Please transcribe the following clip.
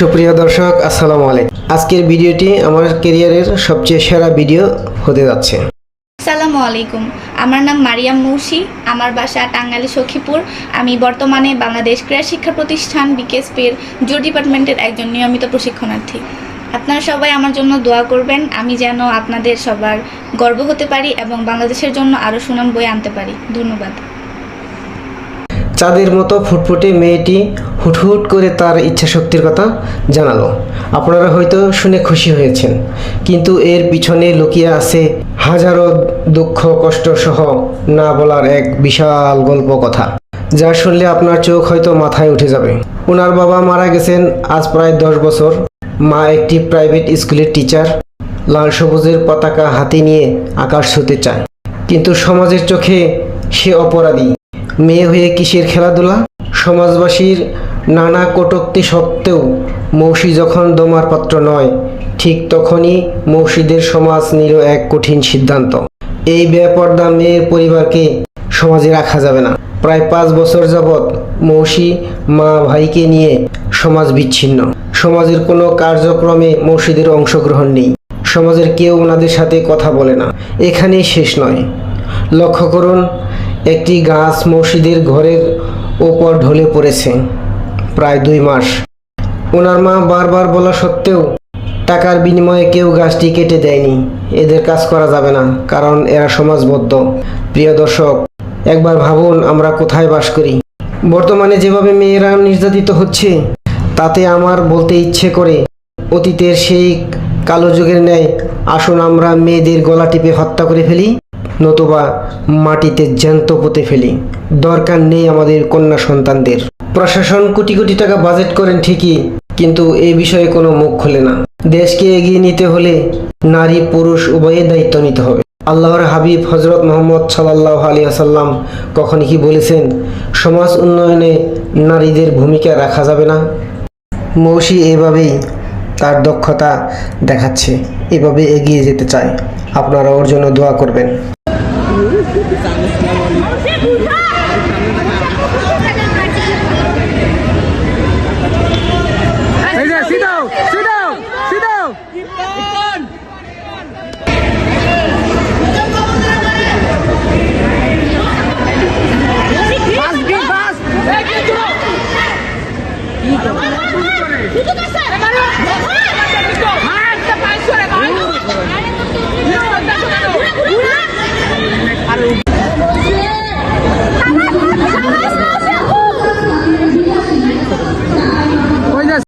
সুপ্রিয় দর্শক আসসালামু আলাইকুম। আজকের ভিডিওটি আমার ক্যারিয়ারের সবচেয়ে সেরা ভিডিও হতে যাচ্ছে। আসসালামু আলাইকুম, আমার নাম মারিয়াম মৌসি, আমার বাসা টাঙ্গাইল সখীপুর। আমি বর্তমানে বাংলাদেশ ক্রীড়া শিক্ষা প্রতিষ্ঠান বিকেএসপির জুট ডিপার্টমেন্টের একজন নিয়মিত প্রশিক্ষণার্থী। আপনারা সবাই আমার জন্য দোয়া করবেন, আমি যেন আপনাদের সবার গর্ব হতে পারি এবং বাংলাদেশের জন্য আরও সুনাম বয়ে আনতে পারি। ধন্যবাদ। চাঁদের মতো ফুটফুটে মেয়েটি হুটহুট করে তার ইচ্ছাশক্তির কথা জানালো। আপনারা হয়তো শুনে খুশি হয়েছেন, কিন্তু এর পিছনে লুকিয়ে আছে হাজারো দুঃখ কষ্ট সহ না বলার এক বিশাল গল্প কথা, যা শুনলে আপনার চোখ হয়তো মাথায় উঠে যাবে। ওনার বাবা মারা গেছেন আজ প্রায় 10 বছর। মা একটি প্রাইভেট স্কুলের টিচার, লাল সবুজের পতাকা হাতে নিয়ে আকাশ ছুঁতে চায়, কিন্তু সমাজের চোখে সে অপরাধী। মেয়ে হয়ে কিসের খেলাধুলা? সমাজবাসীর নানা কটূক্তি সত্ত্বেও মৌসি যখন দমার পাত্র নয়, ঠিক তখনই মৌসিদের সমাজ নিল এক কঠিন সিদ্ধান্ত। এই বেপর্দা মেয়ের পরিবারকে সমাজে রাখা যাবে না। প্রায় 5 বছর যাবৎ মৌসি মা ভাইকে নিয়ে সমাজ বিচ্ছিন্ন। সমাজের কোনো কার্যক্রমে মৌসিদের অংশগ্রহণ নেই। সমাজের কেউ ওনাদের সাথে কথা বলে না। এখানেই শেষ নয়, লক্ষ্য করুন, একটি গাছ মৌসিদের ঘরের ওপর ঢলে পড়েছে প্রায় 2 মাস। ওনার মা বারবার বলা সত্ত্বেও টাকার বিনিময়ে কেউ গাছটি কেটে দেয়নি। এদের কাজ করা যাবে না, কারণ এরা সমাজবদ্ধ। প্রিয় দর্শক, একবার ভাবুন আমরা কোথায় বাস করি। বর্তমানে যেভাবে মেয়েরা নির্যাতিত হচ্ছে, তাতে আমার বলতে ইচ্ছে করে, অতীতের সেই কালো যুগের ন্যায় আসুন আমরা মেয়েদের গলা টিপে হত্যা করে ফেলি, নতুবা মাটিতে জ্যান্ত পুঁতে ফেলি। দরকার নেই আমাদের কন্যা সন্তানদের। প্রশাসন কোটি কোটি টাকা বাজেট করেন ঠিকই, কিন্তু এই বিষয়ে কোনো মুখ খোলে না। দেশকে এগিয়ে নিতে হলে নারী পুরুষ উভয়ের দায়িত্ব নিতে হবে। আল্লাহর হাবিব হজরত মুহাম্মদ সাল্লাল্লাহু আলাইহি ওয়াসাল্লাম কখন কি বলেছেন? সমাজ উন্নয়নে নারীদের ভূমিকা রাখা যাবে না। মৌসি এভাবেই তার দক্ষতা দেখাচ্ছে, এভাবে এগিয়ে যেতে চায়। আপনারা ওর জন্য দোয়া করবেন। ঠিক আছে।